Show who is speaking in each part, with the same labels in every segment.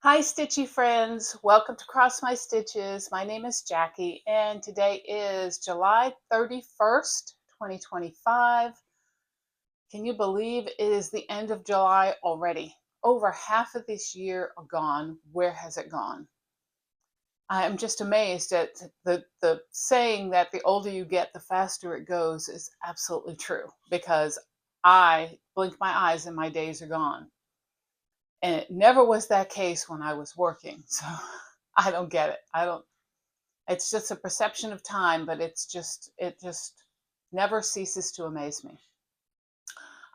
Speaker 1: Hi, Stitchy friends. Welcome to Cross My Stitches. My name is Jackie, and today is July 31st, 2025. Can you believe it is the end of July already? Over half of this year gone. Where has it gone? I am just amazed at the saying that the older you get, the faster it goes is absolutely true because I blink my eyes and my days are gone. And it never was that case when I was working. So I don't get it. I don't, it's just a perception of time, but it just never ceases to amaze me.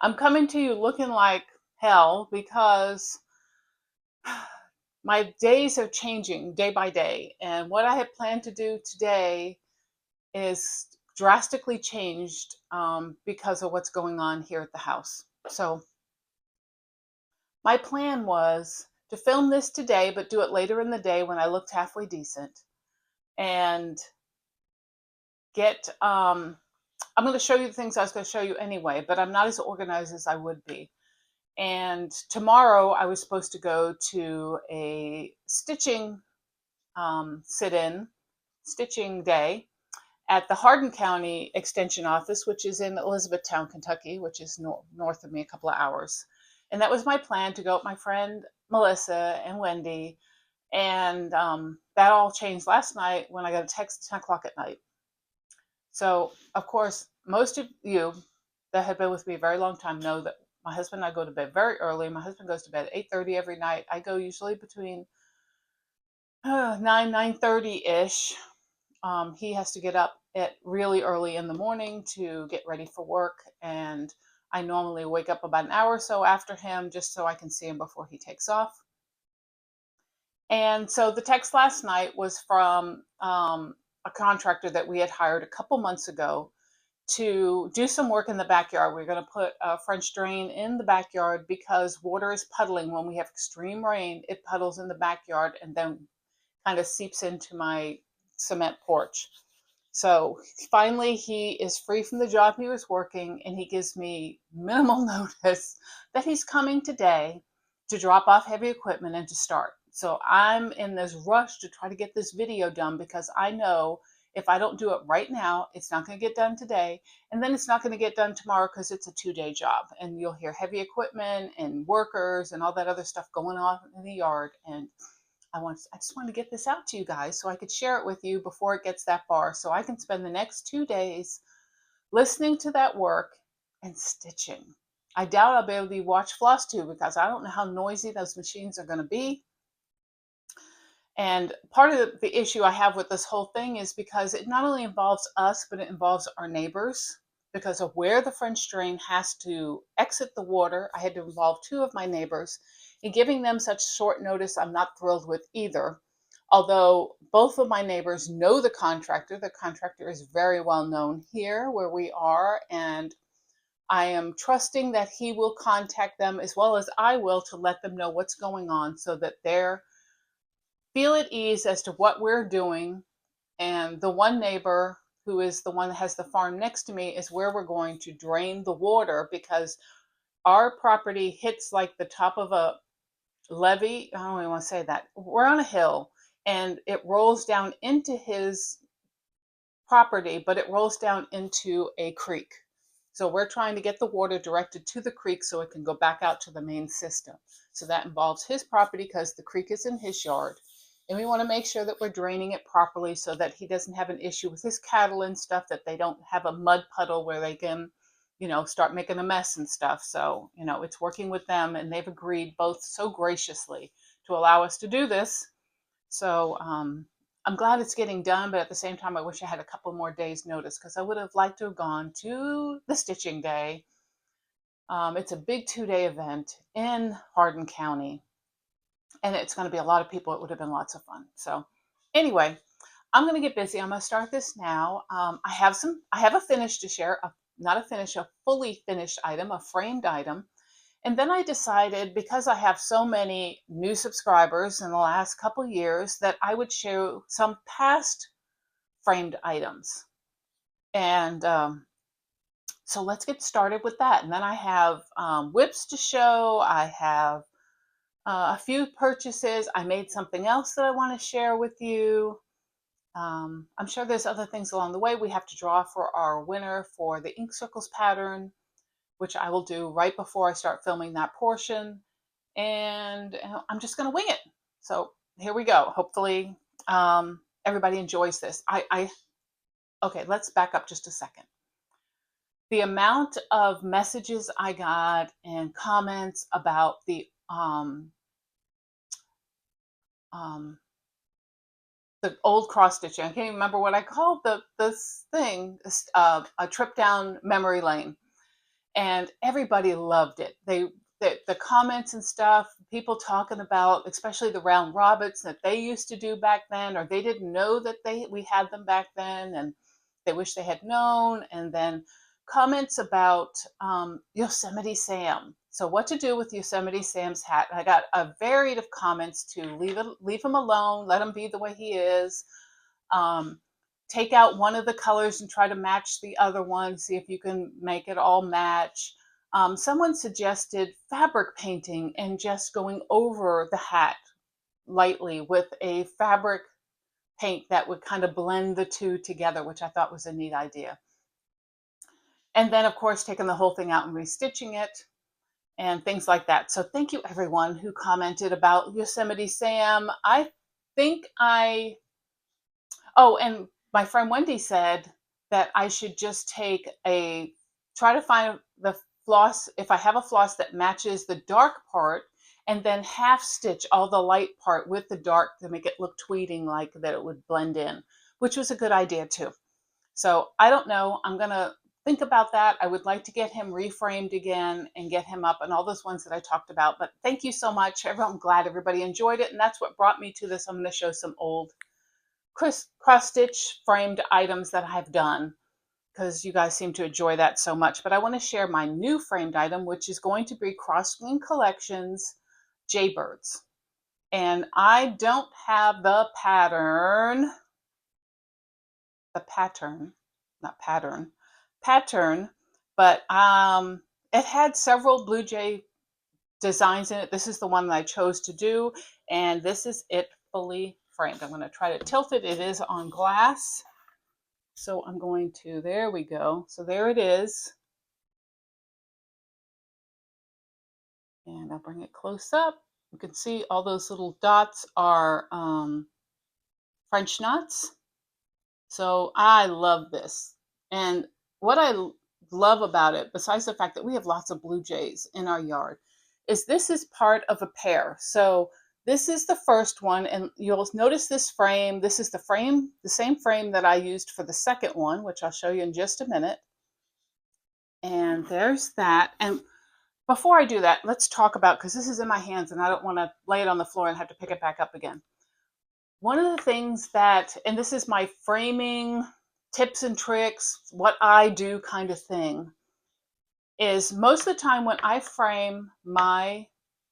Speaker 1: I'm coming to you looking like hell because my days are changing day by day. And what I had planned to do today is drastically changed because of what's going on here at the house. So my plan was to film this today, but do it later in the day when I looked halfway decent and get I'm going to show you the things I was going to show you anyway, but I'm not as organized as I would be. And tomorrow I was supposed to go to a stitching sit-in stitching day at the Hardin County Extension Office, which is in Elizabethtown, Kentucky, which is north of me a couple of hours. And that was my plan, to go with my friend Melissa and Wendy. And that all changed last night when I got a text at 10 o'clock at night. So, of course, most of you that have been with me a very long time know that my husband and I go to bed very early. My husband goes to bed at 8:30 every night. I go usually between 9:30 ish. He has to get up at really early in the morning to get ready for work, and I normally wake up about an hour or so after him just so I can see him before he takes off. And so the text last night was from a contractor that we had hired a couple months ago to do some work in the backyard. We're going to put a French drain in the backyard because water is puddling. When we have extreme rain, it puddles in the backyard and then kind of seeps into my cement porch. So finally, he is free from the job he was working, and he gives me minimal notice that he's coming today to drop off heavy equipment and to start. So I'm in this rush to try to get this video done because I know if I don't do it right now, it's not going to get done today. And then it's not going to get done tomorrow because it's a 2-day job. And you'll hear heavy equipment and workers and all that other stuff going on in the yard. And I just wanted to get this out to you guys so I could share it with you before it gets that far, so I can spend the next 2 days listening to that work and stitching. I doubt I'll be able to watch Flosstube because I don't know how noisy those machines are going to be. And part of the issue I have with this whole thing is because it not only involves us, but it involves our neighbors. Because of where the French drain has to exit the water, I had to involve two of my neighbors. And giving them such short notice, I'm not thrilled with either. Although both of my neighbors know the contractor. The contractor is very well known here where we are, and I am trusting that he will contact them as well as I will to let them know what's going on so that they're feel at ease as to what we're doing. And the one neighbor who is the one that has the farm next to me is where we're going to drain the water because our property hits like the top of a levee. I don't even want to say that. We're on a hill and it rolls down into his property, but it rolls down into a creek. So we're trying to get the water directed to the creek so it can go back out to the main system. So that involves his property because the creek is in his yard. And we want to make sure that we're draining it properly so that he doesn't have an issue with his cattle and stuff, that they don't have a mud puddle where they can, start making a mess and stuff. So, it's working with them, and they've agreed both so graciously to allow us to do this. So I'm glad it's getting done, but at the same time, I wish I had a couple more days' notice because I would have liked to have gone to the stitching day. It's a big 2-day event in Hardin County, and it's going to be a lot of people. It would have been lots of fun. So anyway, I'm going to get busy. I'm going to start this now. I have a finish to share, not a finish, a fully finished item, a framed item. And then I decided, because I have so many new subscribers in the last couple years, that I would show some past framed items. And so let's get started with that. And then I have whips to show. I have a few purchases. I made something else that I want to share with you. I'm sure there's other things along the way. We have to draw for our winner for the ink circles pattern, which I will do right before I start filming that portion. And I'm just going to wing it. So here we go. Hopefully everybody enjoys this. Okay, let's back up just a second. The amount of messages I got and comments about the old cross stitching. I can't even remember what I called this thing, a trip down memory lane, and everybody loved it. The comments and stuff, people talking about, especially the round robins that they used to do back then, or they didn't know that we had them back then, and they wish they had known. And then comments about Yosemite Sam. So what to do with Yosemite Sam's hat? I got a varied of comments to leave him alone, let him be the way he is. Um, Take out one of the colors and try to match the other one. See if you can make it all match. Someone suggested fabric painting and just going over the hat lightly with a fabric paint that would kind of blend the two together, which I thought was a neat idea. And then, of course, taking the whole thing out and restitching it and things like that. So thank you, everyone who commented about Yosemite Sam. Oh, and my friend Wendy said that I should just try to find the floss, if I have a floss that matches the dark part, and then half stitch all the light part with the dark to make it look tweeding, like that it would blend in, which was a good idea too. So I don't know. I'm going to think about that. I would like to get him reframed again and get him up and all those ones that I talked about. But thank you so much. I'm glad everybody enjoyed it. And that's what brought me to this. I'm going to show some old cross stitch framed items that I've done because you guys seem to enjoy that so much. But I want to share my new framed item, which is going to be Crosswing Collections Jaybirds. And I don't have the pattern, not pattern, but it had several Blue Jay designs in it. This is the one that I chose to do, and this is it fully framed. I'm going to try to tilt it. It is on glass. So I'm going to, there we go. So there it is. And I'll bring it close up. You can see all those little dots are French knots. So I love this. And what I love about it, besides the fact that we have lots of blue jays in our yard, is this is part of a pair. So this is the first one, and you'll notice this frame. This is the same frame that I used for the second one, which I'll show you in just a minute. And there's that. And before I do that, let's talk about, because this is in my hands and I don't want to lay it on the floor and have to pick it back up again. One of the things that, and this is my framing tips and tricks, what I do kind of thing, is most of the time when I frame my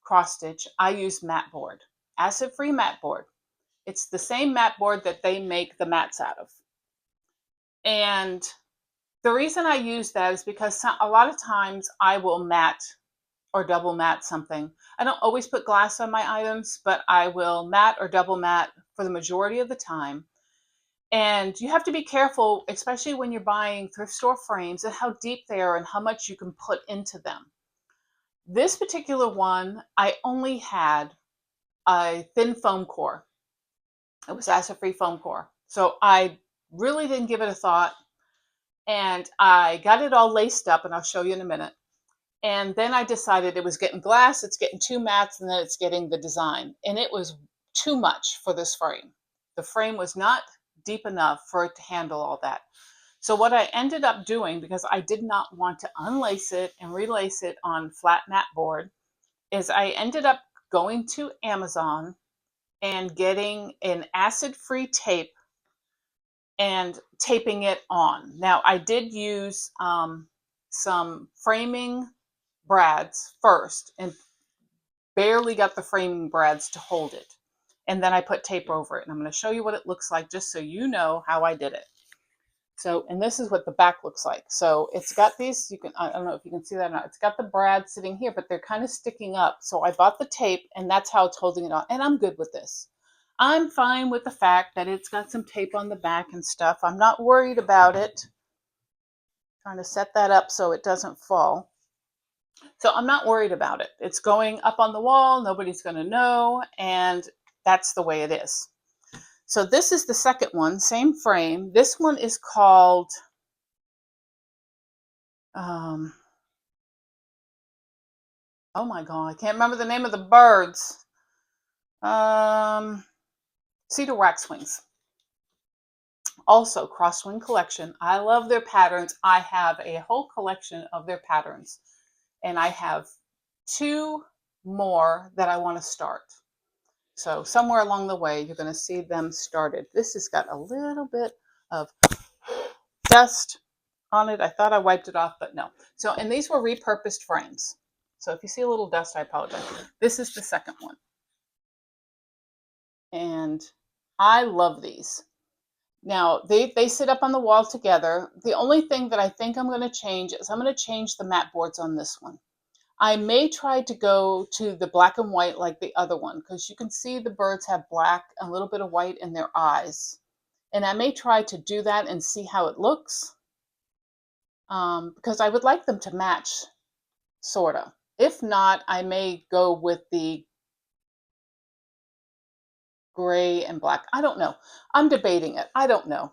Speaker 1: cross stitch, I use mat board, acid-free mat board. It's the same mat board that they make the mats out of. And the reason I use that is because a lot of times I will mat or double mat something. I don't always put glass on my items, but I will mat or double mat for the majority of the time. And you have to be careful, especially when you're buying thrift store frames, and how deep they are and how much you can put into them. This particular one, I only had a thin foam core. It was acid-free foam core. So I really didn't give it a thought. And I got it all laced up, and I'll show you in a minute. And then I decided it was getting glass, it's getting two mats, and then it's getting the design. And it was too much for this frame. The frame was not deep enough for it to handle all that. So what I ended up doing, because I did not want to unlace it and relace it on flat mat board, is I ended up going to Amazon and getting an acid-free tape and taping it on. Now I did use some framing brads first and barely got the framing brads to hold it. And then I put tape over it. And I'm going to show you what it looks like just so you know how I did it. So, and this is what the back looks like. So it's got these, you can, I don't know if you can see that or not. It's got the brad sitting here, but they're kind of sticking up. So I bought the tape and that's how it's holding it on. And I'm good with this. I'm fine with the fact that it's got some tape on the back and stuff. I'm not worried about it. Trying to set that up so it doesn't fall. So I'm not worried about it. It's going up on the wall. Nobody's going to know. And that's the way it is. So this is the second one, same frame. This one is called, oh my God, I can't remember the name of the birds. Cedar waxwings. Also, Crosswing collection. I love their patterns. I have a whole collection of their patterns. And I have 2 more that I want to start. So somewhere along the way, you're going to see them started. This has got a little bit of dust on it. I thought I wiped it off, but no. So, and these were repurposed frames. So if you see a little dust, I apologize. This is the second one. And I love these. Now, they sit up on the wall together. The only thing that I think I'm going to change is I'm going to change the mat boards on this one. I may try to go to the black and white like the other one, because you can see the birds have black, a little bit of white in their eyes. And I may try to do that and see how it looks, because I would like them to match, sort of. If not, I may go with the gray and black. I don't know. I'm debating it. I don't know.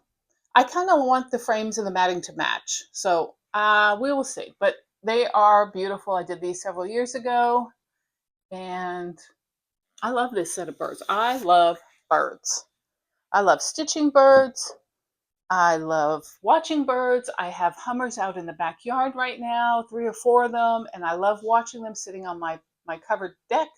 Speaker 1: I kind of want the frames and the matting to match. So we will see. But they are beautiful. I did these several years ago. And I love this set of birds. I love birds. I love stitching birds. I love watching birds. I have hummers out in the backyard right now, 3 or 4 of them. And I love watching them sitting on my covered deck,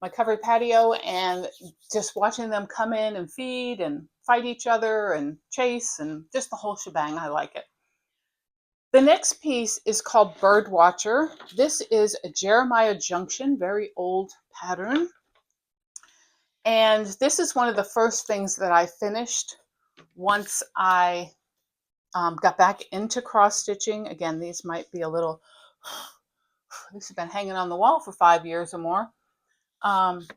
Speaker 1: my covered patio, and just watching them come in and feed and fight each other and chase and just the whole shebang. I like it. The next piece is called Bird Watcher. This is a Jeremiah Junction, very old pattern. And this is one of the first things that I finished once I got back into cross stitching. Again, these might be a little, these have been hanging on the wall for 5 years or more,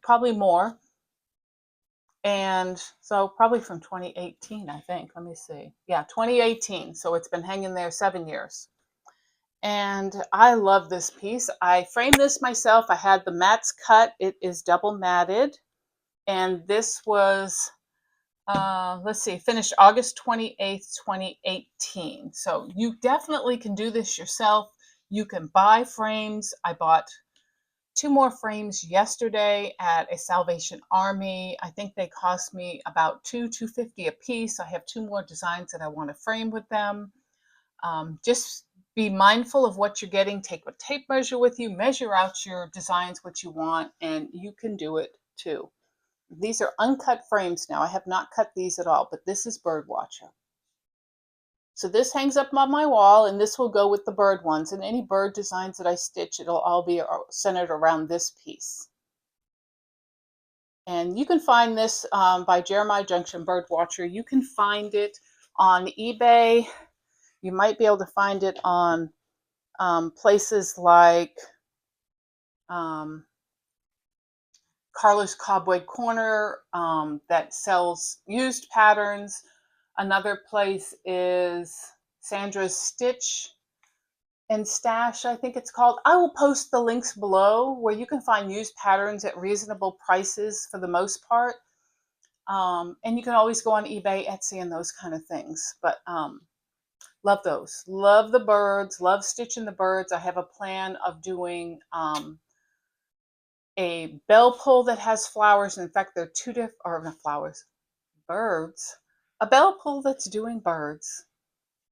Speaker 1: probably more. And so probably from 2018, I think. Let me see. Yeah, 2018. So it's been hanging there 7 years. And I love this piece. I framed this myself. I had the mats cut. It is double matted. And this was, let's see, finished August 28th, 2018. So you definitely can do this yourself. You can buy frames. I bought 2 more frames yesterday at a Salvation Army. I think they cost me about $2.50 a piece. I have 2 more designs that I want to frame with them. Just be mindful of what you're getting. Take a tape measure with you, measure out your designs, what you want, and you can do it too. These are uncut frames now. I have not cut these at all, but this is Birdwatcher. So this hangs up on my wall, and this will go with the bird ones. And any bird designs that I stitch, it'll all be centered around this piece. And you can find this by Jeremiah Junction Birdwatcher. You can find it on eBay. You might be able to find it on places like Carla's Cobweb Corner that sells used patterns. Another place is Sandra's Stitch and Stash, I think it's called. I will post the links below where you can find used patterns at reasonable prices for the most part. And you can always go on eBay, Etsy, and those kind of things. But love those. Love the birds. Love stitching the birds. I have a plan of doing a bell pull that has flowers. In fact, there are 2 different, or not flowers, birds. A bell pull that's doing birds.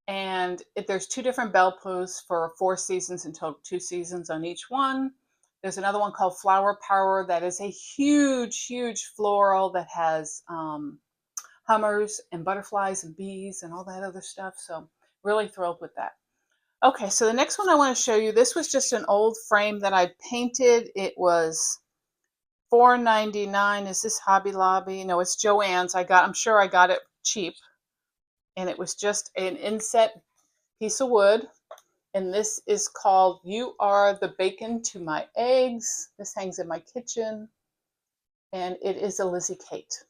Speaker 1: And there's 2 different bell pulls for 4 seasons until 2 seasons on each one. There's another one called Flower Power that is a huge, huge floral that has hummers and butterflies and bees and all that other stuff. So really thrilled with that. Okay, so the next one I want to show you, this was just an old frame that I painted. It was $4.99. Is this Hobby Lobby? No, it's Joann's. I'm sure I got it cheap. and it was just an inset piece of wood. And this is called You Are the Bacon to My Eggs. This hangs in my kitchen, and it is a Lizzie Kate.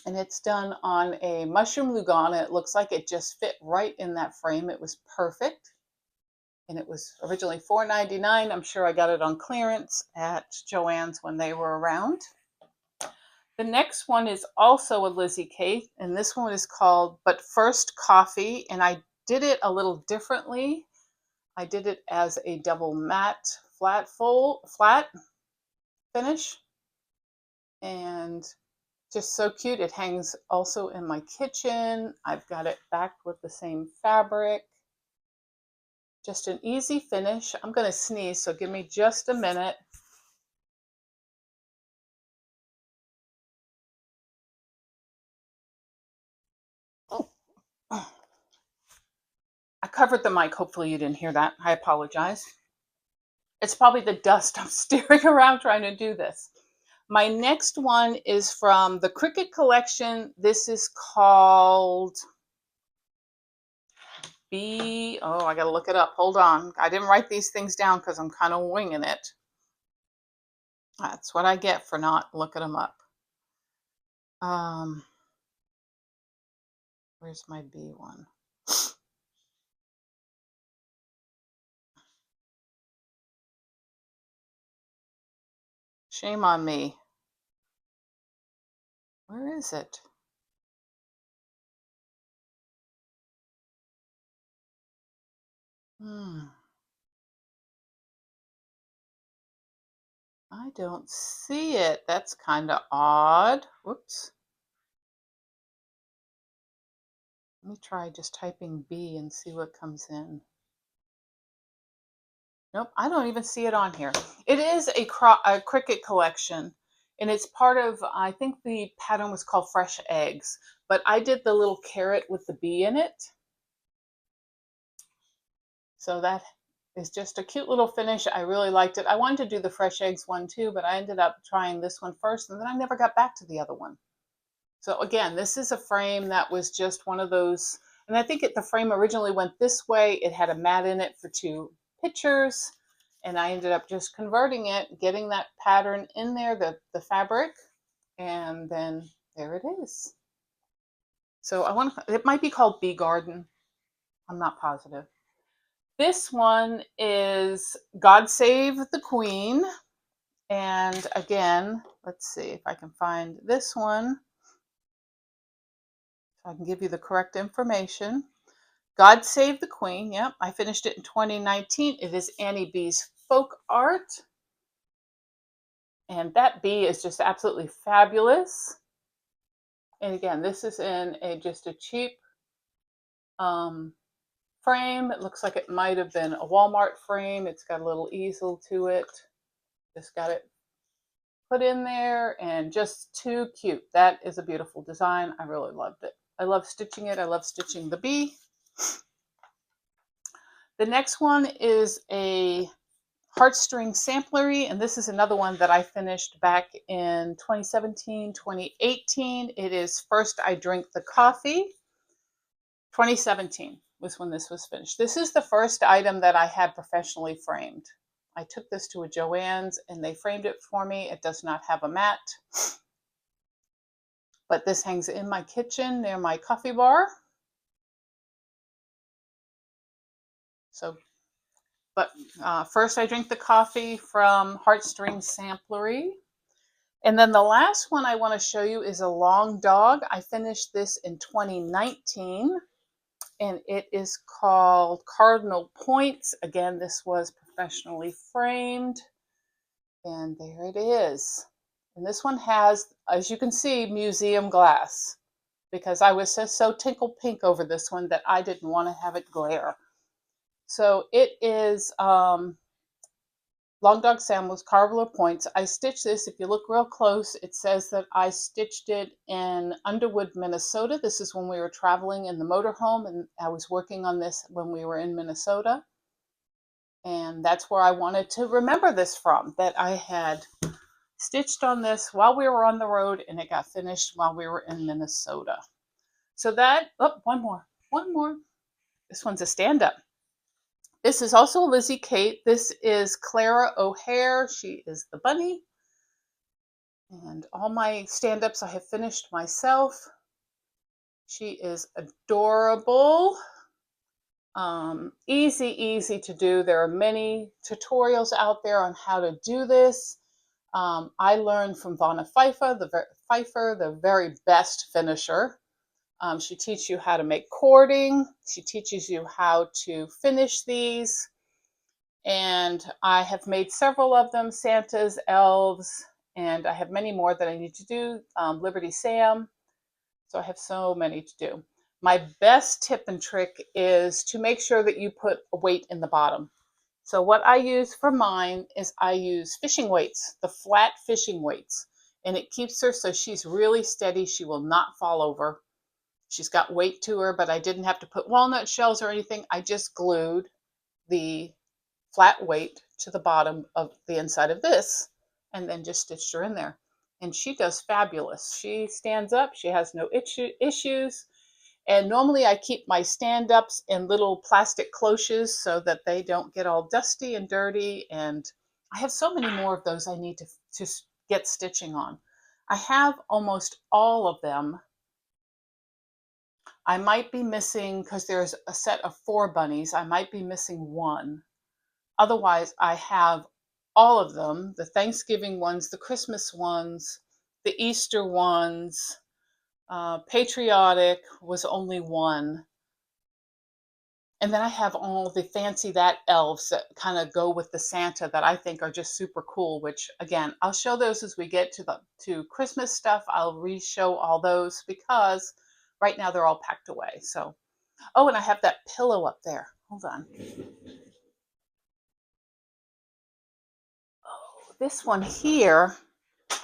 Speaker 1: And it's done on a mushroom Lugana. It looks like it just fit right in that frame. It was perfect. And it was originally $4.99. I'm sure I got it on clearance at Joann's when they were around. The next one is also a Lizzie Kate, and this one is called But First Coffee, and I did it a little differently. I did it as a double matte flat finish, and just so cute. It hangs also in my kitchen. I've got it backed with the same fabric. Just an easy finish. I'm going to sneeze, so give me just a minute. I covered the mic. Hopefully you didn't hear that. I apologize. It's probably the dust I'm steering around trying to do this. My next one is from the Cricut collection. This is called I got to look it up. Hold on. I didn't write these things down because I'm kind of winging it. That's what I get for not looking them up. Where's my B one? Shame on me. Where is it? I don't see it. That's kind of odd. Whoops. Let me try just typing B and see what comes in. Nope, I don't even see it on here. It is a Cricut collection, and it's part of, I think the pattern was called Fresh Eggs, but I did the little carrot with the bee in it. So that is just a cute little finish. I really liked it. I wanted to do the Fresh Eggs one too, but I ended up trying this one first, and then I never got back to the other one. So again, this is a frame that was just one of those, and I think the frame originally went this way. It had a mat in it for 2 pictures, and I ended up just converting it, getting that pattern in there, the fabric, and then there it is. So it might be called Bee Garden. I'm not positive. This one is God Save the Queen. And again, let's see if I can find this one. So I can give you the correct information. God Save the Queen. Yep, I finished it in 2019. It is Annie B's folk art. And that bee is just absolutely fabulous. And again, this is in just a cheap frame. It looks like it might have been a Walmart frame. It's got a little easel to it. Just got it put in there, and just too cute. That is a beautiful design. I really loved it. I love stitching it. I love stitching the bee. The next one is a heartstring samplery, and this is another one that I finished back in 2017, 2018. It is First I Drink the Coffee. 2017 was when this was finished. This is the first item that I had professionally framed. I took this to a Joann's and they framed it for me. It does not have a mat, but this hangs in my kitchen near my coffee bar. So, but First I Drink the Coffee from Heartstring Samplery. And then the last one I want to show you is a long dog. I finished this in 2019, and it is called Cardinal Points. Again, this was professionally framed, and there it is. And this one has, as you can see, museum glass, because I was so tinkle pink over this one that I didn't want to have it glare. So it is Long Dog Samuel's Cardinal Points. I stitched this. If you look real close, it says that I stitched it in Underwood, Minnesota. This is when we were traveling in the motorhome, and I was working on this when we were in Minnesota. And that's where I wanted to remember this from, that I had stitched on this while we were on the road, and it got finished while we were in Minnesota. So that, oh, one more. This one's a stand-up. This is also Lizzie Kate. This is Clara O'Hare. She is the bunny. And all my stand-ups I have finished myself. She is adorable. Easy to do. There are many tutorials out there on how to do this. I learned from Vonna Pfeiffer, the very best finisher. She teaches you how to make cording. She teaches you how to finish these. And I have made several of them, Santas, elves, and I have many more that I need to do, Liberty Sam. So I have so many to do. My best tip and trick is to make sure that you put a weight in the bottom. So what I use for mine is I use fishing weights, the flat fishing weights, and it keeps her so she's really steady. She will not fall over. She's got weight to her, but I didn't have to put walnut shells or anything. I just glued the flat weight to the bottom of the inside of this and then just stitched her in there. And she does fabulous. She stands up. She has no issues. And normally I keep my stand-ups in little plastic cloches so that they don't get all dusty and dirty. And I have so many more of those I need to get stitching on. I have almost all of them. I might be missing, because there's a set of 4 bunnies, I might be missing one. Otherwise, I have all of them, the Thanksgiving ones, the Christmas ones, the Easter ones. Patriotic was only one. And then I have all the fancy that elves that kind of go with the Santa that I think are just super cool, which again, I'll show those as we get to Christmas stuff. I'll re-show all those because right now they're all packed away. So, oh, and I have that pillow up there. Hold on. Oh, this one here,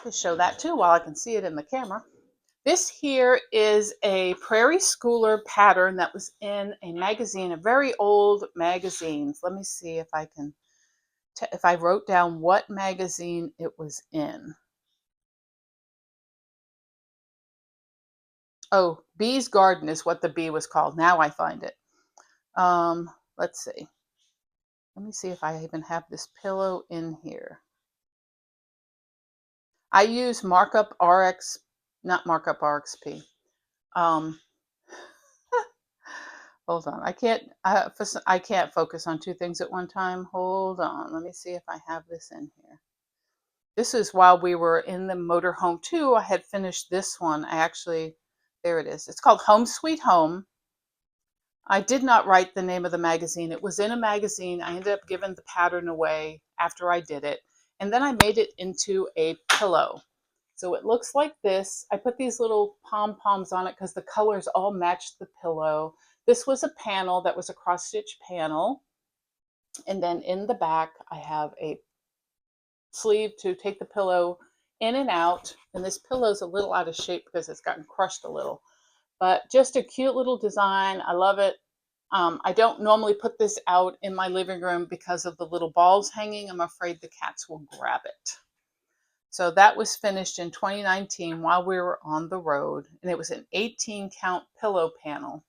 Speaker 1: to show that too while I can see it in the camera. This here is a Prairie Schooler pattern that was in a magazine, a very old magazine. Let me see if I can, if I wrote down what magazine it was in. Oh, Bee's Garden is what the bee was called. Now I find it. Let's see. Let me see if I even have this pillow in here. I use Markup RX, not Markup RXP. Hold on, I can't focus on 2 things at one time. Hold on, let me see if I have this in here. This is while we were in the motorhome too. I had finished this one. There it is. It's called Home Sweet Home. I did not write the name of the magazine. It was in a magazine. I ended up giving the pattern away after I did it. And then I made it into a pillow. So it looks like this. I put these little pom-poms on it because the colors all matched the pillow. This was a panel that was a cross-stitch panel. And then in the back, I have a sleeve to take the pillow in and out. And this pillow's a little out of shape because it's gotten crushed a little. But just a cute little design. I love it. I don't normally put this out in my living room because of the little balls hanging. I'm afraid the cats will grab it. So that was finished in 2019 while we were on the road, and it was an 18 count pillow panel.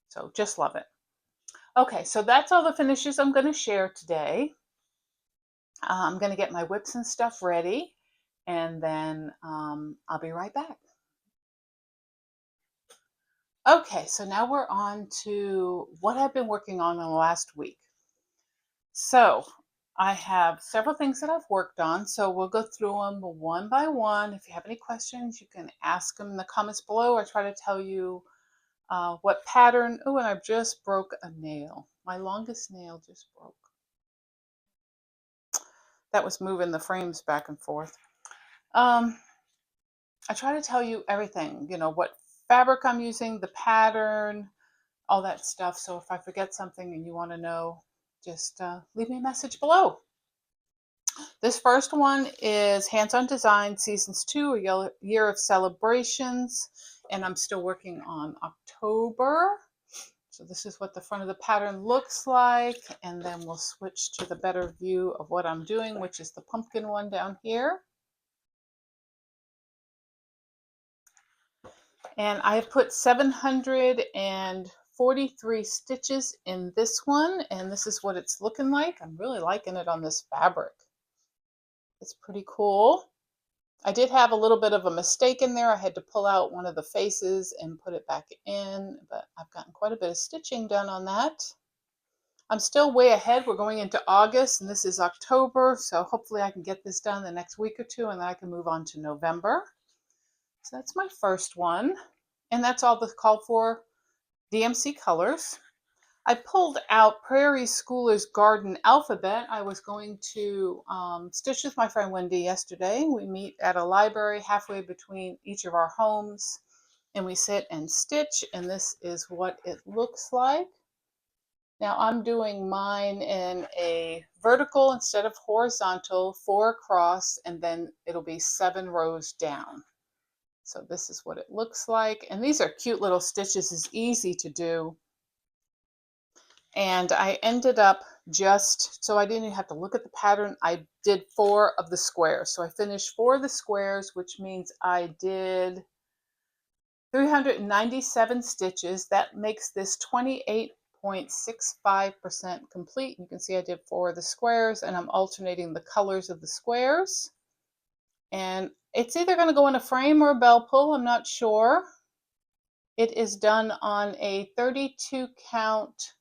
Speaker 1: So just love it. Okay, so that's all the finishes I'm going to share today. I'm going to get my whips and stuff ready, and then I'll be right back. Okay, so now we're on to what I've been working on in the last week. So I have several things that I've worked on, so we'll go through them one by one. If you have any questions, you can ask them in the comments below or try to tell you what pattern. Oh, and I just broke a nail. My longest nail just broke. That was moving the frames back and forth. I try to tell you everything, what fabric I'm using, the pattern, all that stuff. So if I forget something and you want to know, just leave me a message below. This first one is Hands-On Design Seasons 2, a year of celebrations, and I'm still working on October. So this is what the front of the pattern looks like, and then we'll switch to the better view of what I'm doing, which is the pumpkin one down here. And I have put 743 stitches in this one, and this is what it's looking like. I'm really liking it on this fabric. It's pretty cool. I did have a little bit of a mistake in there. I had to pull out one of the faces and put it back in, but I've gotten quite a bit of stitching done on that. I'm still way ahead. We're going into August and this is October, so hopefully I can get this done the next week or two and then I can move on to November. So that's my first one. And that's all the called for DMC colors. I pulled out Prairie Schoolers Garden Alphabet. I was going to stitch with my friend Wendy yesterday. We meet at a library halfway between each of our homes and we sit and stitch, and this is what it looks like. Now I'm doing mine in a vertical instead of horizontal, 4 across, and then it'll be 7 rows down. So this is what it looks like. And these are cute little stitches. It's easy to do. And I ended up just, so I didn't even have to look at the pattern, I did 4 of the squares. So I finished 4 of the squares, which means I did 397 stitches. That makes this 28.65% complete. You can see I did 4 of the squares and I'm alternating the colors of the squares. And it's either going to go in a frame or a bell pull, I'm not sure. It is done on a 32 count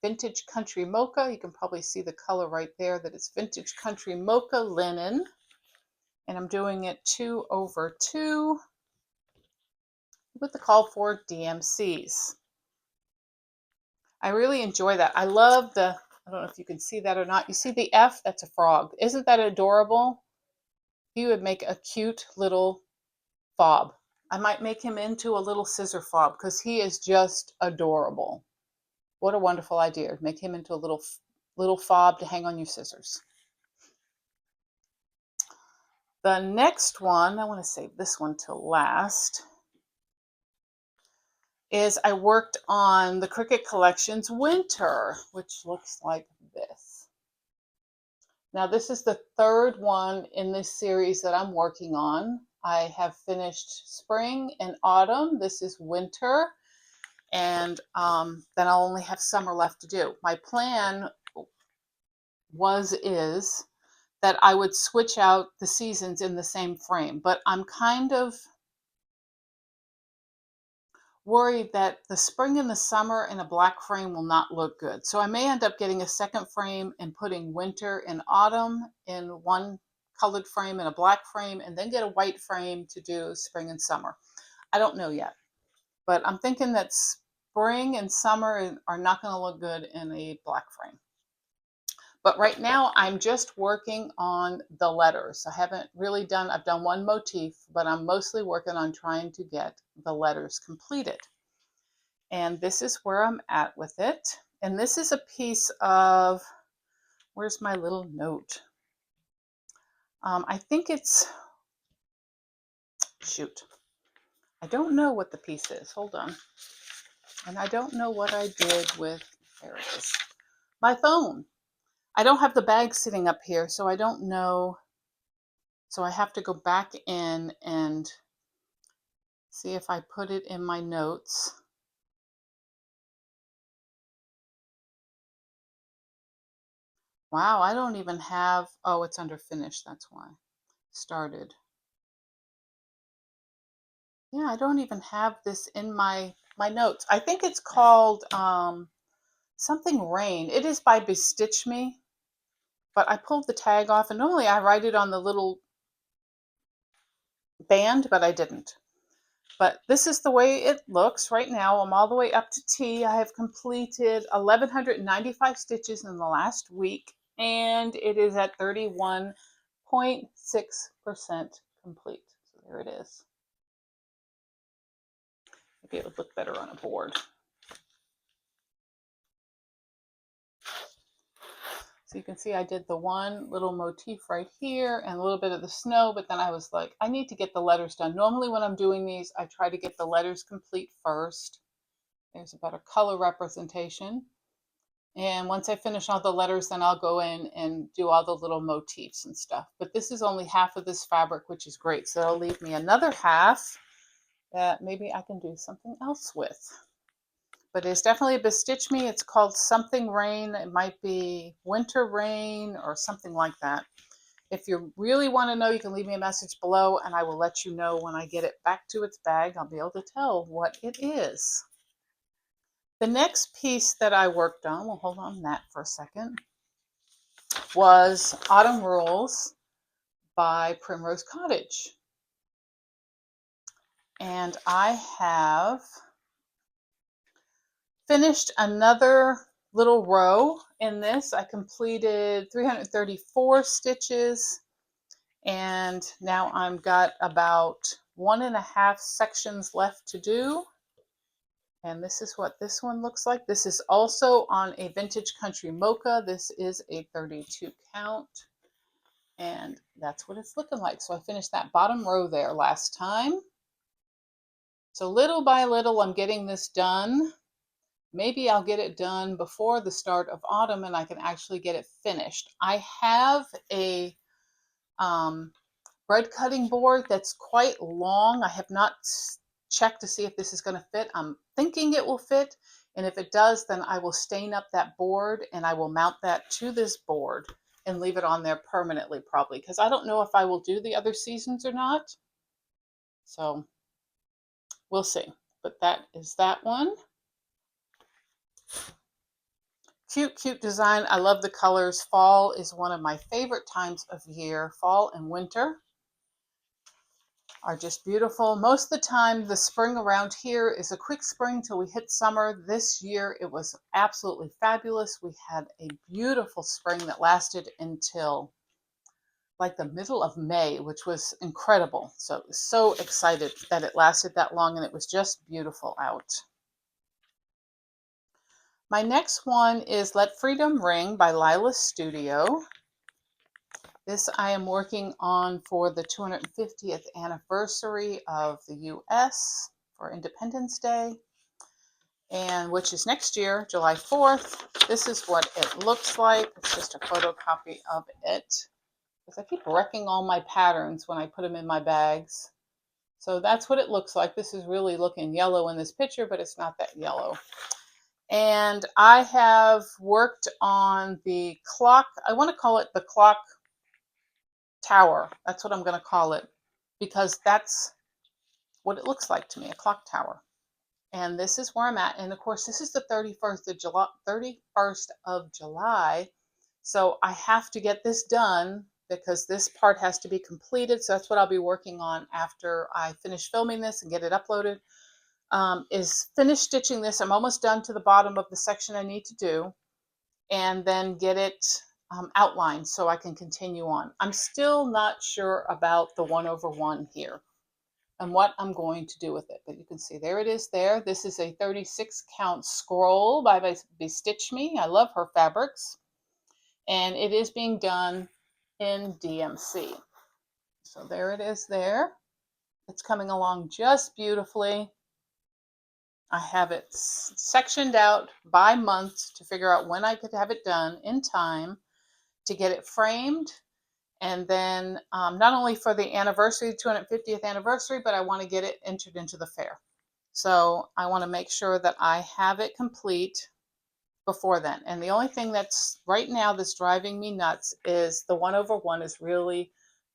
Speaker 1: vintage country mocha. You can probably see the color right there that it's vintage country mocha linen. And I'm doing it 2/2 with the call for DMCs. I really enjoy that. I love the, I don't know if you can see that or not. You see the F? That's a frog. Isn't that adorable? He would make a cute little fob. I might make him into a little scissor fob because he is just adorable. What a wonderful idea. Make him into a little fob to hang on your scissors. The next one, I want to save this one till last, is I worked on the Cricut Collections Winter, which looks like this. Now this is the 3rd one in this series that I'm working on. I have finished spring and autumn. This is winter. And then I'll only have summer left to do. My plan is that I would switch out the seasons in the same frame, but I'm kind of worried that the spring and the summer in a black frame will not look good. So I may end up getting a second frame and putting winter and autumn in one colored frame and a black frame, and then get a white frame to do spring and summer. I don't know yet, but I'm thinking that spring and summer are not going to look good in a black frame. But right now I'm just working on the letters. I haven't really done, I've done one motif, but I'm mostly working on trying to get the letters completed. And this is where I'm at with it. And this is a piece of, where's my little note? I think it's, shoot, I don't know what the piece is. Hold on. And I don't know what I did with, there it is, my phone. I don't have the bag sitting up here, so I don't know. So I have to go back in and see if I put it in my notes. Wow, I don't even have, oh, it's under finished, that's why. Started. Yeah, I don't even have this in my notes. I think it's called something Rain. It is by Bestitch Me, but I pulled the tag off, and normally I write it on the little band, but I didn't. But this is the way it looks right now. I'm all the way up to T. I have completed 1,195 stitches in the last week, and it is at 31.6% complete. So there it is. Maybe it would look better on a board. So you can see I did the one little motif right here and a little bit of the snow, but then I was like, I need to get the letters done. Normally when I'm doing these, I try to get the letters complete first. There's a better color representation. And once I finish all the letters, then I'll go in and do all the little motifs and stuff. But this is only half of this fabric, which is great. So it'll leave me another half. that maybe I can do something else with. But it's definitely a bestitch me. It's called something rain. It might be winter rain or something like that. If you really want to know, you can leave me a message below and I will let you know when I get it back to its bag. I'll be able to tell what it is. The next piece that I worked on, we'll hold on that for a second, was Autumn Rules by Primrose Cottage. And I have finished another little row in this. I completed 334 stitches, and now I've got about 1.5 sections left to do. And this is what this one looks like. This is also on a Vintage Country Mocha. This is a 32 count. And that's what it's looking like. So I finished that bottom row there last time. So little by little, I'm getting this done. Maybe I'll get it done before the start of autumn and I can actually get it finished. I have a bread cutting board that's quite long. I have not checked to see if this is going to fit. I'm thinking it will fit. And if it does, then I will stain up that board and I will mount that to this board and leave it on there permanently probably, because I don't know if I will do the other seasons or not. So we'll see. But that is that one. Cute, cute design. I love the colors. Fall is one of my favorite times of year. Fall and winter are just beautiful. Most of the time, the spring around here is a quick spring till we hit summer. This year, it was absolutely fabulous. We had a beautiful spring that lasted until like the middle of May, which was incredible. So excited that it lasted that long and it was just beautiful out. My next one is Let Freedom Ring by Lila's Studio. This I am working on for the 250th anniversary of the US for Independence Day, and which is next year, July 4th. This is what it looks like. It's just a photocopy of it, because I keep wrecking all my patterns when I put them in my bags. So that's what it looks like. This is really looking yellow in this picture, but it's not that yellow. And I have worked on the clock. I want to call it the clock tower. That's what I'm going to call it, because that's what it looks like to me, a clock tower. And this is where I'm at. And of course, this is the 31st of July. So I have to get this done because this part has to be completed. So that's what I'll be working on after I finish filming this and get it uploaded. Is finish stitching this. I'm almost done to the bottom of the section I need to do, and then get it outlined so I can continue on. I'm still not sure about the 1/1 here and what I'm going to do with it, but you can see there it is there. This is a 36 count scroll by Bestitch Me. I love her fabrics, and it is being done in DMC. So there it is there. It's coming along just beautifully. I have it sectioned out by month to figure out when I could have it done in time to get it framed. And then not only for the anniversary, 250th anniversary, but I want to get it entered into the fair. So I want to make sure that I have it complete before then. And the only thing that's right now that's driving me nuts is the 1/1 is really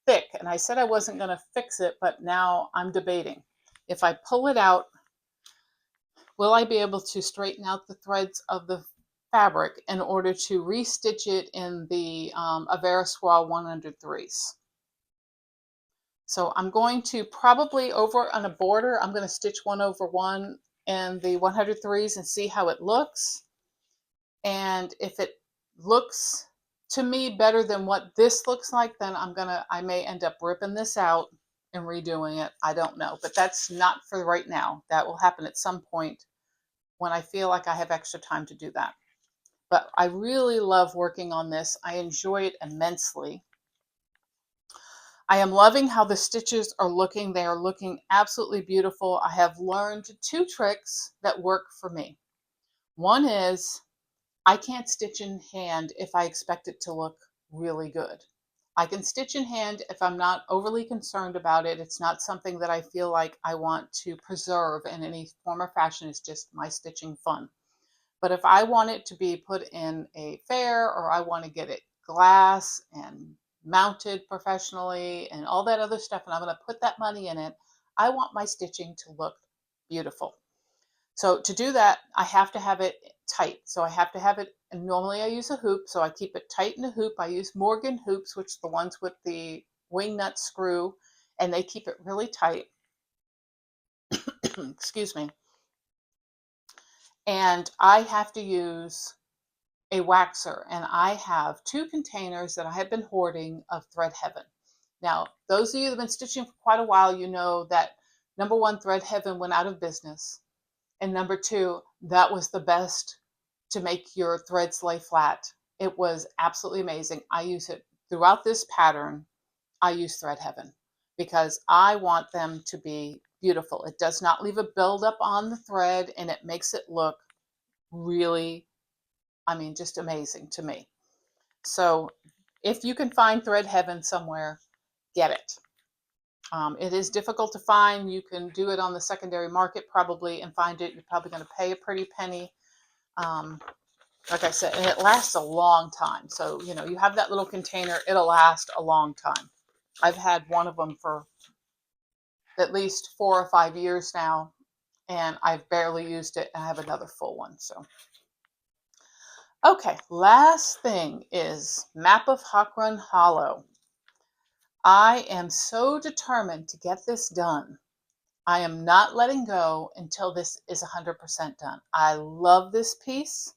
Speaker 1: thick. And I said I wasn't going to fix it, but now I'm debating. If I pull it out, will I be able to straighten out the threads of the fabric in order to restitch it in the Averiswa 103s? So I'm going to probably over on a border, I'm going to stitch 1/1 in the 103s and see how it looks. And if it looks to me better than what this looks like, then I may end up ripping this out and redoing it. I don't know, but that's not for right now. That will happen at some point when I feel like I have extra time to do that. But I really love working on this. I enjoy it immensely. I am loving how the stitches are looking. They are looking absolutely beautiful. I have learned 2 tricks that work for me. One is I can't stitch in hand if I expect it to look really good. I can stitch in hand if I'm not overly concerned about it. It's not something that I feel like I want to preserve in any form or fashion. It's just my stitching fun. But if I want it to be put in a fair, or I want to get it glass and mounted professionally and all that other stuff, and I'm going to put that money in it, I want my stitching to look beautiful. So to do that, I have to have it tight. So I have to have it, and normally I use a hoop, so I keep it tight in a hoop. I use Morgan hoops, which are the ones with the wing nut screw, and they keep it really tight. Excuse me. And I have to use a waxer, and I have 2 containers that I have been hoarding of Thread Heaven. Now, those of you that have been stitching for quite a while, you know that number 1, Thread Heaven went out of business. And number 2, that was the best to make your threads lay flat. It was absolutely amazing. I use it throughout this pattern. I use Thread Heaven because I want them to be beautiful. It does not leave a buildup on the thread, and it makes it look really, I mean, just amazing to me. So if you can find Thread Heaven somewhere, get it. It is difficult to find. You can do it on the secondary market probably and find it. You're probably going to pay a pretty penny. Like I said, and it lasts a long time. So, you know, you have that little container, it'll last a long time. I've had one of them for at least 4 or 5 years now, and I've barely used it. And I have another full one. So, okay, last thing is Map of Hawk Run Hollow. I am so determined to get this done. I am not letting go until this is 100% done. I love this piece.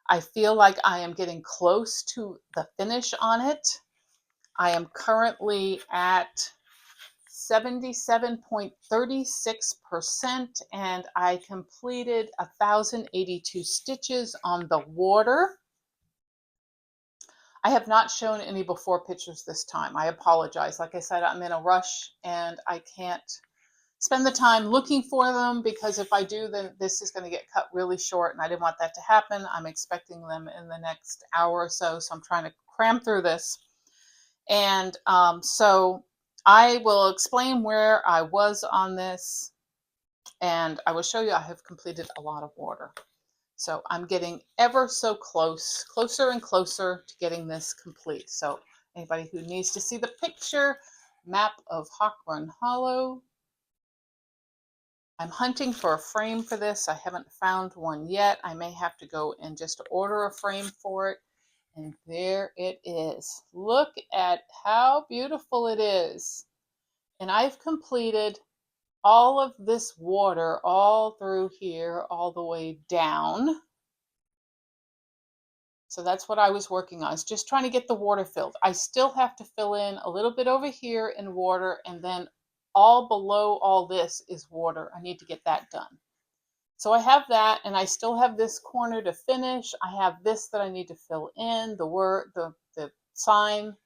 Speaker 1: I feel like I am getting close to the finish on it. I am currently at 77.36%, and I completed 1,082 stitches on the water. I have not shown any before pictures this time. I apologize. Like I said, I'm in a rush and I can't spend the time looking for them, because if I do, then this is going to get cut really short, and I didn't want that to happen. I'm expecting them in the next hour or so, so I'm trying to cram through this. And so I will explain where I was on this, and I will show you I have completed a lot of water. So I'm getting ever so closer and closer to getting this complete. So anybody who needs to see the picture, Map of Hawk Run Hollow. I'm hunting for a frame for this. I haven't found one yet. I may have to go and just order a frame for it. And there it is. Look at how beautiful it is. And I've completed all of this water all through here, all the way down. So that's what I was working on, is just trying to get the water filled. I still have to fill in a little bit over here in water, and then all below all this is water. I need to get that done. So I have that, and I still have this corner to finish. I have this that I need to fill in, the word, the sign.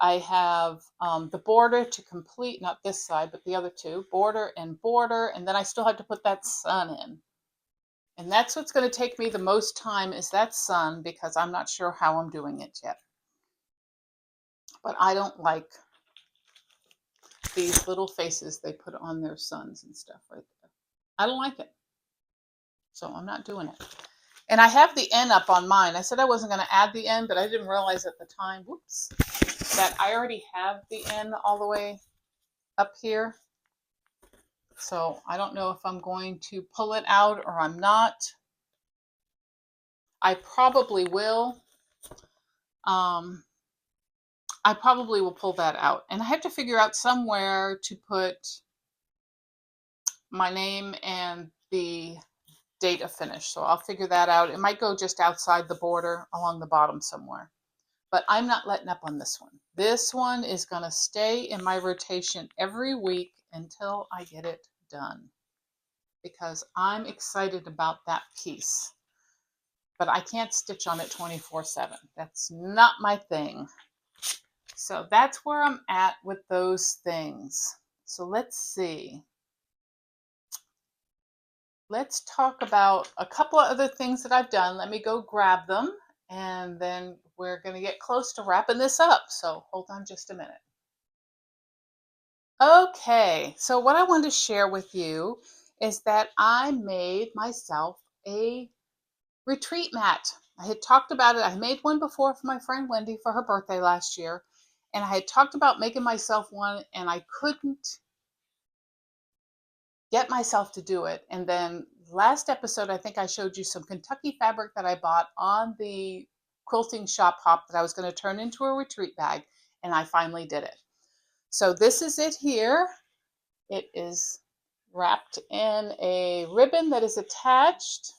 Speaker 1: I have the border to complete, not this side, but the other two, border, and then I still have to put that sun in. And that's what's going to take me the most time, is that sun, because I'm not sure how I'm doing it yet. But I don't like these little faces they put on their suns and stuff right there. I don't like it. So I'm not doing it. And I have the N up on mine. I said I wasn't going to add the N, but I didn't realize at the time, whoops, that I already have the N all the way up here. So I don't know if I'm going to pull it out or I'm not. I probably will. I probably will pull that out. And I have to figure out somewhere to put my name and the date of finish. So I'll figure that out. It might go just outside the border along the bottom somewhere. But I'm not letting up on this one. This one is going to stay in my rotation every week until I get it done, because I'm excited about that piece. But I can't stitch on it 24/7. That's not my thing. So that's where I'm at with those things. So let's see. Let's talk about a couple of other things that I've done. Let me go grab them, and then we're going to get close to wrapping this up. So hold on just a minute. Okay, so what I wanted to share with you is that I made myself a retreat mat. I had talked about it. I made one before for my friend Wendy for her birthday last year, and I had talked about making myself one, and I couldn't get myself to do it. And then last episode, I think I showed you some Kentucky fabric that I bought on the quilting shop hop that I was going to turn into a retreat bag, and I finally did it. So this is it here. It is wrapped in a ribbon that is attached.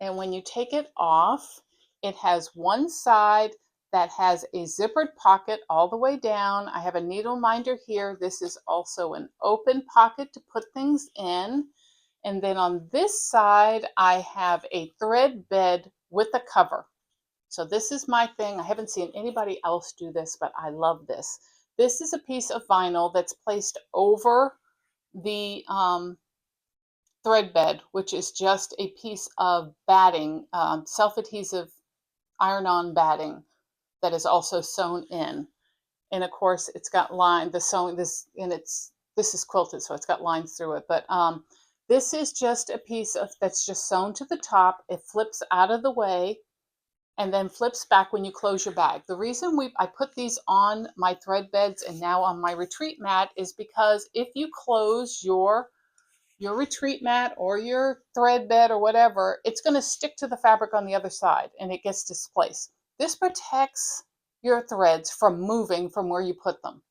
Speaker 1: And when you take it off, it has one side that has a zippered pocket all the way down. I have a needle minder here. This is also an open pocket to put things in. And then on this side, I have a thread bed with a cover. So this is my thing. I haven't seen anybody else do this, but I love this. This is a piece of vinyl that's placed over the thread bed, which is just a piece of batting, self-adhesive iron-on batting that is also sewn in. And of course, it's got the sewing this, and this is quilted, so it's got lines through it. But this is just a piece that's just sewn to the top. It flips out of the way and then flips back when you close your bag. The reason I put these on my thread beds and now on my retreat mat is because if you close your retreat mat or your thread bed or whatever, it's going to stick to the fabric on the other side and it gets displaced. This protects your threads from moving from where you put them,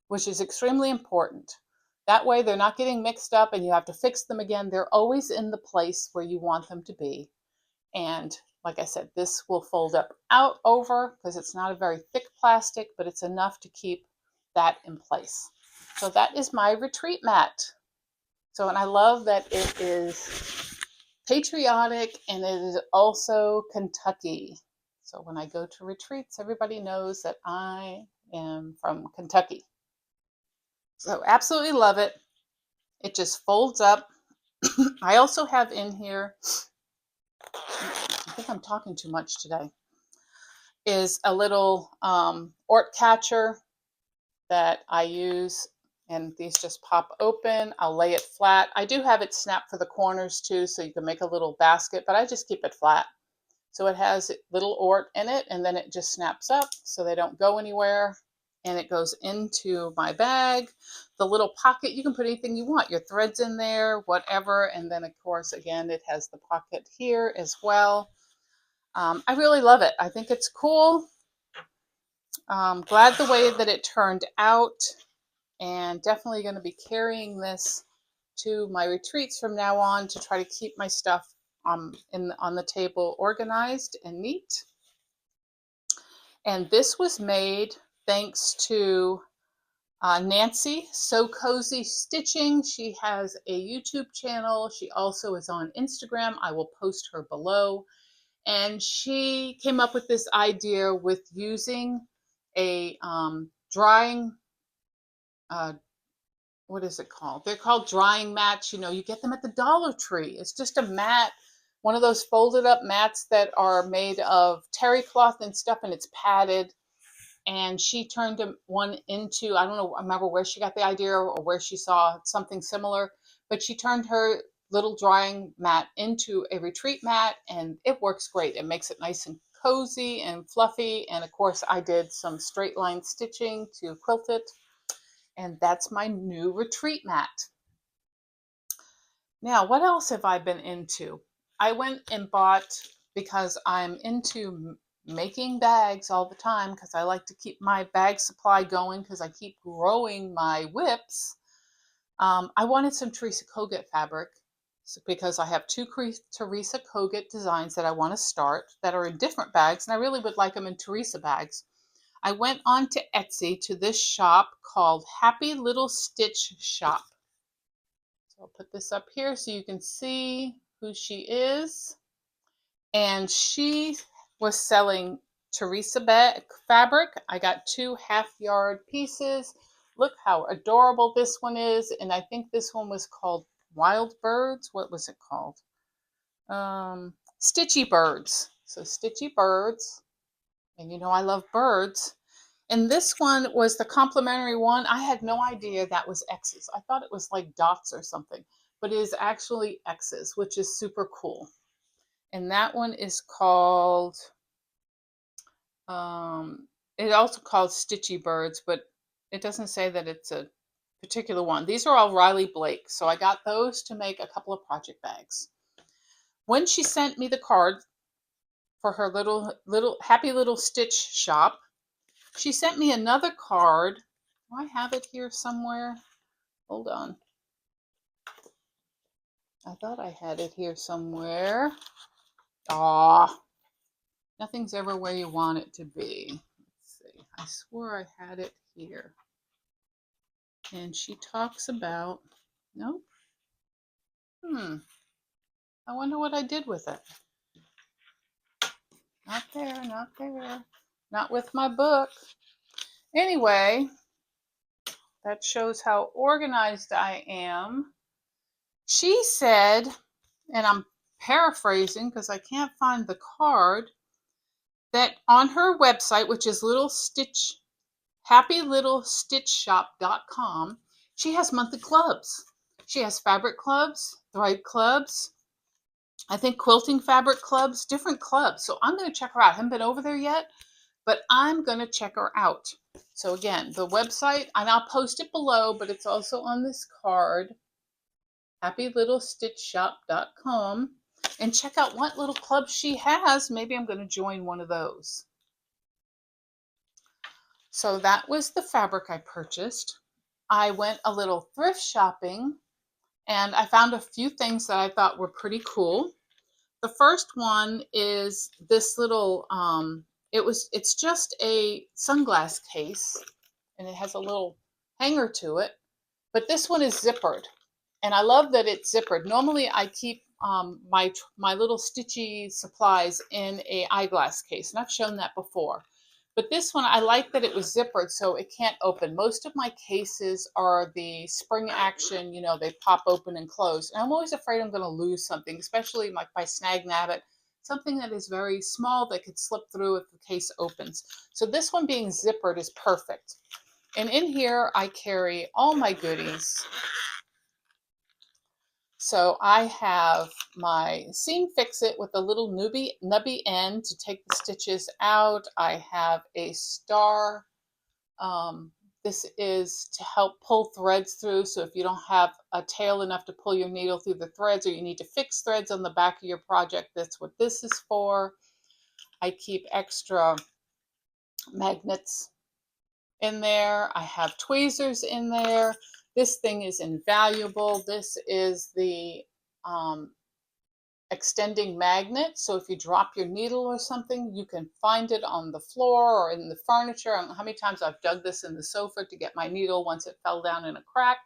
Speaker 1: which is extremely important. That way they're not getting mixed up and you have to fix them again. They're always in the place where you want them to be. And like I said, this will fold up out over because it's not a very thick plastic, but it's enough to keep that in place. So that is my retreat mat. So, and I love that it is patriotic and it is also Kentucky. So when I go to retreats, everybody knows that I am from Kentucky. So absolutely love it. It just folds up. I also have in here, I think I'm talking too much today, is a little Ort catcher that I use, and these just pop open. I'll lay it flat. I do have it snapped for the corners too, so you can make a little basket, but I just keep it flat. So it has little Ort in it, and then it just snaps up so they don't go anywhere, and it goes into my bag. The little pocket, you can put anything you want, your threads in there, whatever, and then of course, again, it has the pocket here as well. I really love it. I think it's cool. Glad the way that it turned out, and definitely going to be carrying this to my retreats from now on to try to keep my stuff on the table organized and neat. And this was made thanks to Nancy, So Cozy Stitching. She has a YouTube channel. She also is on Instagram. I will post her below. And she came up with this idea with using a drying, what is it called? They're called drying mats. You know, you get them at the Dollar Tree. It's just a mat, one of those folded up mats that are made of terry cloth and stuff, and it's padded. And she turned one into, I don't know, I remember where she got the idea or where she saw something similar, but she turned her little drying mat into a retreat mat, and it works great. It makes it nice and cozy and fluffy. And of course, I did some straight line stitching to quilt it, and that's my new retreat mat. Now, what else have I been into? I went and bought, because I'm into making bags all the time, because I like to keep my bag supply going because I keep growing my whips. I wanted some Teresa Kogut fabric because I have two Teresa Kogut designs that I want to start that are in different bags, and I really would like them in Teresa bags. I went on to Etsy to this shop called Happy Little Stitch Shop. So I'll put this up here so you can see who she is. And she was selling Teresa fabric. I got 2 half-yard pieces. Look how adorable this one is. And I think this one was called Wild Birds. What was it called? Stitchy Birds. So Stitchy Birds, and you know I love birds. And this one was the complimentary one. I had no idea that was X's. I thought it was like dots or something, but it is actually X's, which is super cool. And that one is called, it's also called Stitchy Birds, but it doesn't say that it's a particular one. These are all Riley Blake, so I got those to make a couple of project bags. When she sent me the card for her little happy little stitch shop, she sent me another card. Do I have it here somewhere? Hold on. I thought I had it here somewhere. Ah, nothing's ever where you want it to be. Let's see. I swore I had it here. And she talks about, nope. I wonder what I did with it. Not there, not there. Not with my book. Anyway, that shows how organized I am. She said, and I'm paraphrasing because I can't find the card, that on her website, which is happylittlestitchshop.com, she has monthly clubs. She has fabric clubs, thread clubs, I think quilting fabric clubs, different clubs. So I'm going to check her out. I haven't been over there yet, but I'm going to check her out. So again, the website, and I'll post it below, but it's also on this card, happylittlestitchshop.com, and check out what little clubs she has. Maybe I'm going to join one of those. So that was the fabric I purchased. I went a little thrift shopping and I found a few things that I thought were pretty cool. The first one is this little, it's just a sunglass case and it has a little hanger to it, but this one is zippered. And I love that it's zippered. Normally I keep my little stitchy supplies in a eyeglass case, and I've shown that before. But this one, I like that it was zippered so it can't open. Most of my cases are the spring action, you know, they pop open and close. And I'm always afraid I'm going to lose something, especially like my snag nabbit, something that is very small that could slip through if the case opens. So this one being zippered is perfect. And in here, I carry all my goodies. So I have my seam fix-it with a little nubby end to take the stitches out. I have a star. This is to help pull threads through. So if you don't have a tail enough to pull your needle through the threads, or you need to fix threads on the back of your project, that's what this is for. I keep extra magnets in there. I have tweezers in there. This thing is invaluable. This is the extending magnet. So if you drop your needle or something, you can find it on the floor or in the furniture. I don't know how many times I've dug this in the sofa to get my needle once it fell down in a crack.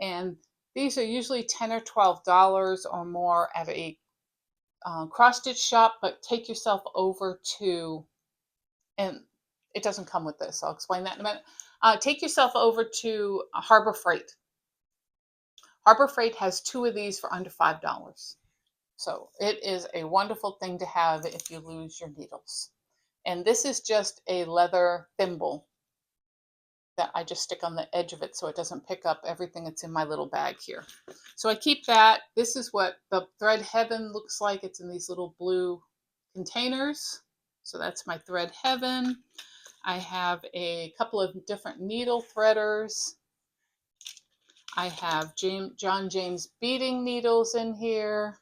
Speaker 1: And these are usually $10 or $12 or more at a cross stitch shop, but take yourself over to, and it doesn't come with this, I'll explain that in a minute. Take yourself over to Harbor Freight. Harbor Freight has 2 of these for under $5. So it is a wonderful thing to have if you lose your needles. And this is just a leather thimble that I just stick on the edge of it so it doesn't pick up everything that's in my little bag here. So I keep that. This is what the Thread Heaven looks like. It's in these little blue containers. So that's my Thread Heaven. I have a couple of different needle threaders. I have John James beading needles in here.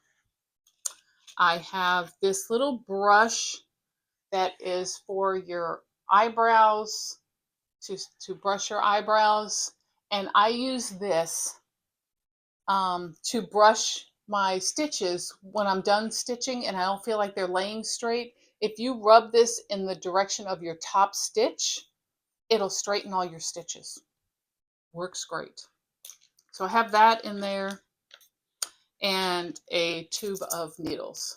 Speaker 1: I have this little brush that is for your eyebrows, to brush your eyebrows. And I use this to brush my stitches when I'm done stitching and I don't feel like they're laying straight. If you rub this in the direction of your top stitch, it'll straighten all your stitches. Works great. So I have that in there, and a tube of needles.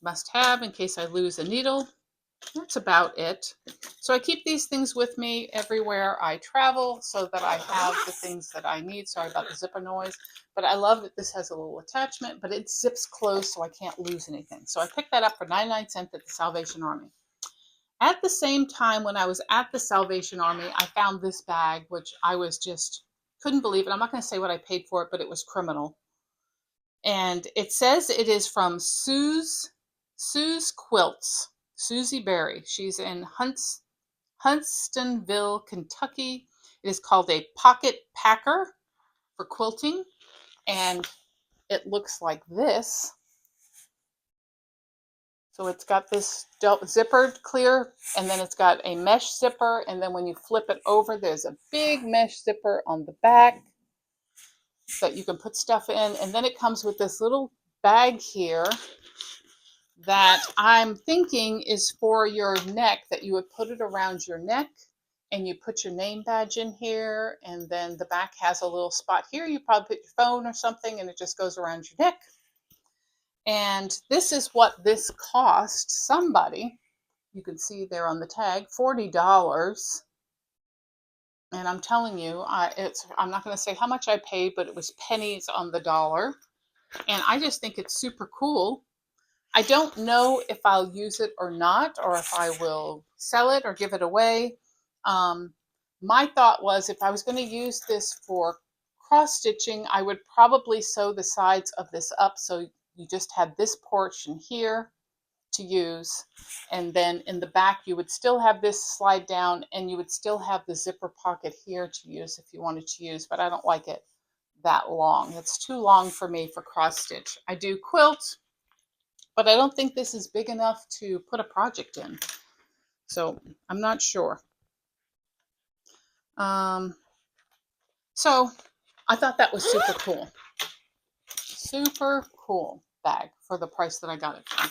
Speaker 1: Must have in case I lose a needle. That's about it. So I keep these things with me everywhere I travel so that I have the things that I need. Sorry about the zipper noise, but I love that this has a little attachment, but it zips closed so I can't lose anything. So I picked that up for 99 cents at the Salvation Army. At the same time, when I was at the Salvation Army, I found this bag, which I was just couldn't believe it. I'm not going to say what I paid for it, but it was criminal. And it says it is from Sue's Quilts. Susie Berry. She's in Huntstonville, Kentucky. It is called a pocket packer for quilting, and it looks like this. So it's got this zippered clear, and then it's got a mesh zipper, and then when you flip it over, there's a big mesh zipper on the back that you can put stuff in, and then it comes with this little bag here that I'm thinking is for your neck, that you would put it around your neck and you put your name badge in here, and then the back has a little spot here. You probably put your phone or something and it just goes around your neck. And this is what this cost somebody. You can see there on the tag, $40. And I'm telling you, I'm not going to say how much I paid, but it was pennies on the dollar. And I just think it's super cool. I don't know if I'll use it or not, or if I will sell it or give it away. My thought was if I was going to use this for cross stitching, I would probably sew the sides of this up so you just had this portion here to use, and then in the back you would still have this slide down, and you would still have the zipper pocket here to use if you wanted to use, but I don't like it that long. It's too long for me for cross stitch. I do quilt, but I don't think this is big enough to put a project in. So I'm not sure. So I thought that was super cool. Super cool bag for the price that I got it for.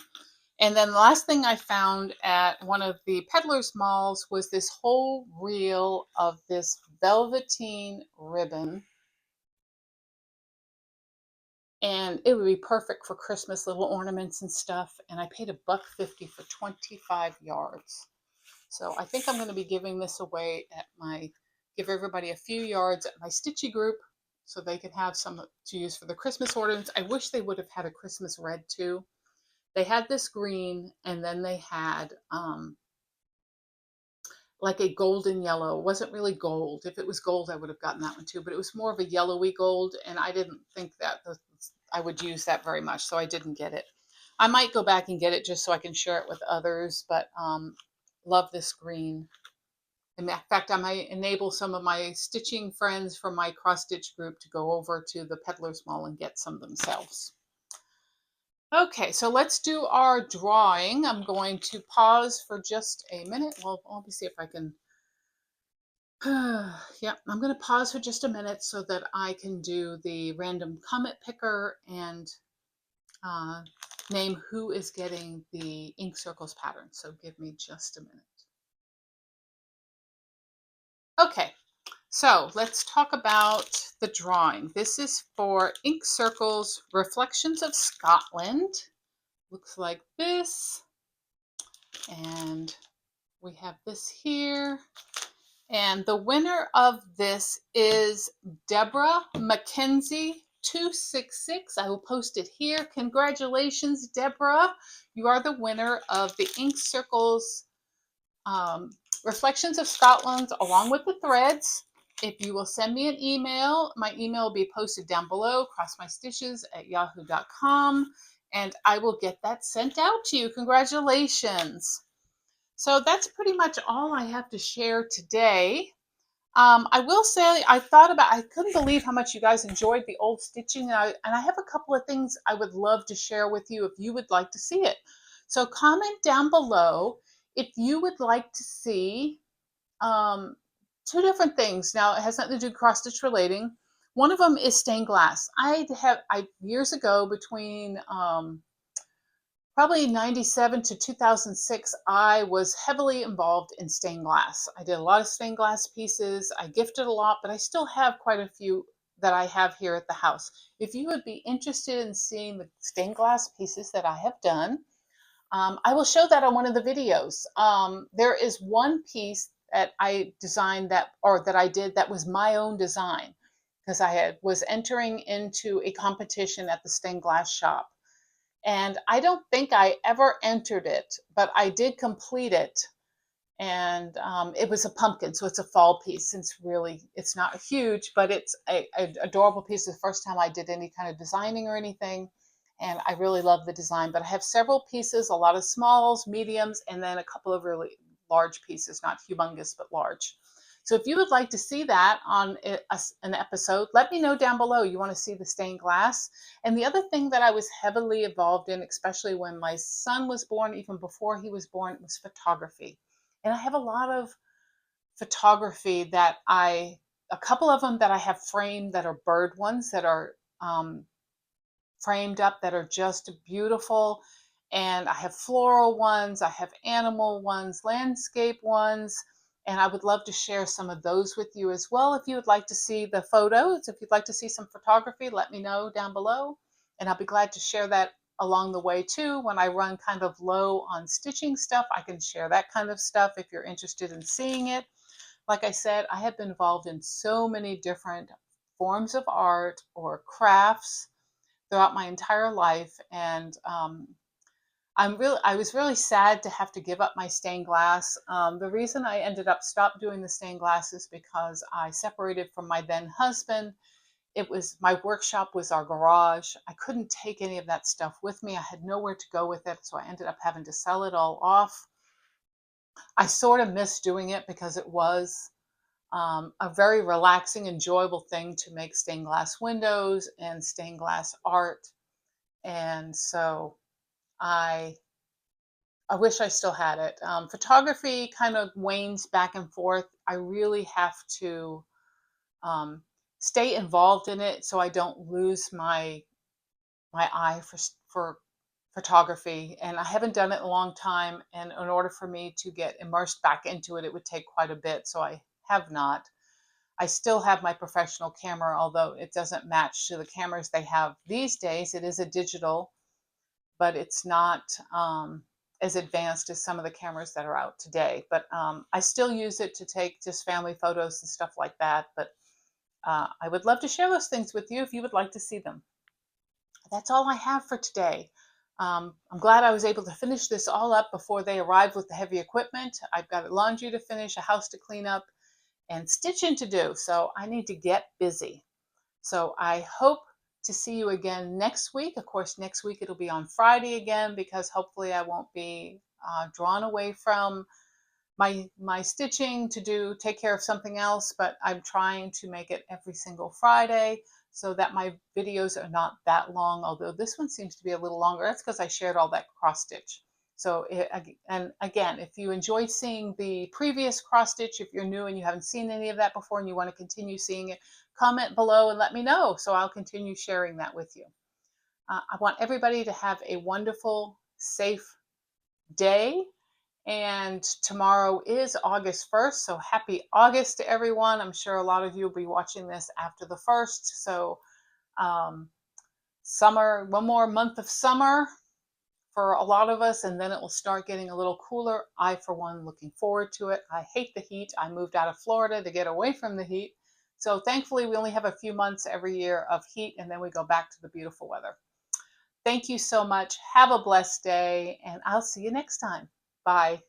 Speaker 1: And then the last thing I found at one of the peddlers malls was this whole reel of this velveteen ribbon. And it would be perfect for Christmas little ornaments and stuff. And I paid $1.50 for 25 yards. So I think I'm going to be giving this away at give everybody a few yards at my Stitchy group so they can have some to use for the Christmas ornaments. I wish they would have had a Christmas red too. They had this green, and then they had like a golden yellow. It wasn't really gold. If it was gold, I would have gotten that one too, but it was more of a yellowy gold, and I didn't think that I would use that very much, so I didn't get it. I might go back and get it just so I can share it with others, but love this green. In fact, I might enable some of my stitching friends from my cross stitch group to go over to the Peddlers Mall and get some themselves. Okay, so let's do our drawing. I'm going to pause for just a minute. Well, let me see if I can. Yeah, I'm going to pause for just a minute so that I can do the random comment picker and name who is getting the ink circles pattern. So give me just a minute. Okay, so let's talk about the drawing. This is for Ink Circles Reflections of Scotland. Looks like this. And we have this here. And the winner of this is Deborah Mackenzie 266. I will post it here. Congratulations, Deborah. You are the winner of the Ink Circles Reflections of Scotland along with the threads. If you will send me an email, my email will be posted down below, crossmystitches@yahoo.com, and I will get that sent out to you. Congratulations. So that's pretty much all I have to share today. I will say I couldn't believe how much you guys enjoyed the old stitching, and I have a couple of things I would love to share with you if you would like to see it. So comment down below if you would like to see two different things. Now, it has nothing to do with cross stitch relating. One of them is stained glass. Years ago, between probably 97 to 2006, I was heavily involved in stained glass. I did a lot of stained glass pieces. I gifted a lot, but I still have quite a few that I have here at the house. If you would be interested in seeing the stained glass pieces that I have done, I will show that on one of the videos. There is one piece that I designed that I did that was my own design because was entering into a competition at the stained glass shop. And I don't think I ever entered it, but I did complete it. And it was a pumpkin, so it's a fall piece. It's not huge, but it's a adorable piece. The first time I did any kind of designing or anything, and I really love the design. But I have several pieces, a lot of smalls, mediums, and then a couple of really large pieces, not humongous but large. So if you would like to see that on an episode, let me know down below. You want to see the stained glass. And the other thing that I was heavily involved in, especially when my son was born, even before he was born, was photography. And I have a lot of photography a couple of them that I have framed that are bird ones that are framed up that are just beautiful. And I have floral ones, I have animal ones, landscape ones, and I would love to share some of those with you as well. If you would like to see the photos, if you'd like to see some photography, let me know down below, and I'll be glad to share that along the way too. When I run kind of low on stitching stuff, I can share that kind of stuff if you're interested in seeing it. Like I said, I have been involved in so many different forms of art or crafts throughout my entire life, and I was really sad to have to give up my stained glass. The reason I ended up stopped doing the stained glass is because I separated from my then husband. My workshop was our garage. I couldn't take any of that stuff with me. I had nowhere to go with it, so I ended up having to sell it all off. I sort of missed doing it because it was a very relaxing, enjoyable thing to make stained glass windows and stained glass art. And so I I wish I still had it. Photography kind of wanes back and forth. I really have to um, stay involved in it so I don't lose my eye for photography. And I haven't done it in a long time. And in order for me to get immersed back into it, it would take quite a bit. So I have not. I still have my professional camera, although it doesn't match to the cameras they have these days. It is a digital, but it's not as advanced as some of the cameras that are out today. But I still use it to take just family photos and stuff like that. But I would love to share those things with you if you would like to see them. That's all I have for today. I'm glad I was able to finish this all up before they arrive with the heavy equipment. I've got laundry to finish, a house to clean up, and stitching to do. So I need to get busy. So I hope to see you again next week. Of course, next week it'll be on Friday again because hopefully I won't be drawn away from my stitching to take care of something else, but I'm trying to make it every single Friday so that my videos are not that long, although this one seems to be a little longer. That's because I shared all that cross stitch. So, and again, if you enjoyed seeing the previous cross stitch, if you're new and you haven't seen any of that before and you want to continue seeing it, comment below and let me know so I'll continue sharing that with you. I want everybody to have a wonderful, safe day. And tomorrow is August 1st, so happy August to everyone. I'm sure a lot of you will be watching this after the 1st. So summer, one more month of summer for a lot of us, and then it will start getting a little cooler. I, for one, looking forward to it. I hate the heat. I moved out of Florida to get away from the heat. So thankfully, we only have a few months every year of heat, and then we go back to the beautiful weather. Thank you so much. Have a blessed day, and I'll see you next time. Bye.